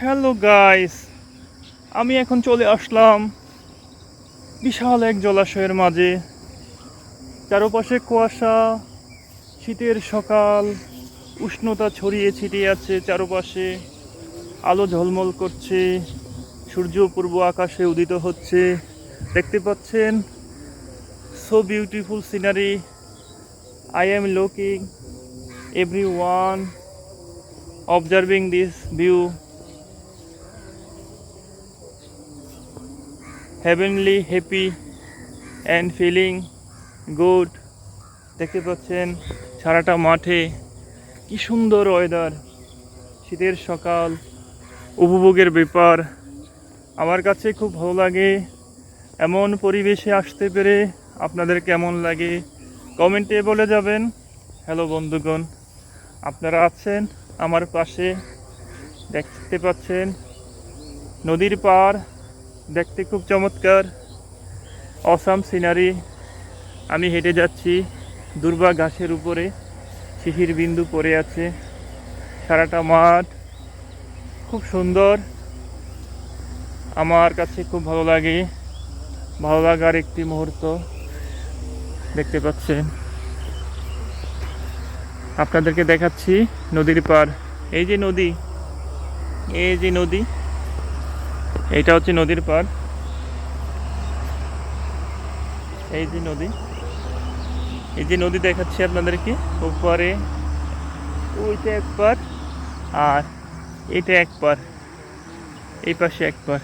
Hello guys, আমি এখন চলে আসলাম বিশাল এক জলাশয়ের মাঝে। চারপাশে কুয়াশা, শীতের সকাল, উষ্ণতা ছড়িয়ে ছিটিয়ে আছে চারপাশে। আলো ঝলমল করছে, সূর্য পূর্ব আকাশে উদিত হচ্ছে। দেখতে পাচ্ছেন, so beautiful scenery. I am looking everyone observing this view, heavenly happy and feeling good. দেখতে পাচ্ছেন সারাটা মাঠে কি সুন্দর ওয়েদার, শীতের সকাল, উপভোগের ব্যাপার। আমার কাছে খুব ভালো লাগে এমন পরিবেশে আসতে পেরে। আপনাদের কেমন লাগে কমেন্টে বলে যাবেন। হ্যালো বন্ধুগণ, আপনারা আছেন আমার পাশে। দেখতে পাচ্ছেন নদীর পার, দেখতে খুব চমৎকার, অসাম সিনারি। আমি হেঁটে যাচ্ছি দুর্বা ঘাসের উপরে, শিশির বিন্দু পড়ে আছে। সারাটা মাঠ খুব সুন্দর, আমার কাছে খুব ভালো লাগে। ভালো লাগার একটি মুহূর্ত দেখতে পাচ্ছেন। আপনাদেরকে দেখাচ্ছি নদীর পার। এই যে নদী, এই যে নদী, এইটা হচ্ছে নদীর পার। এই যে নদী, এই যে নদী দেখাচ্ছি আপনাদেরকে উপরে। ওইটা এক পার আর এটা এক পার, এই পাশে এক পার।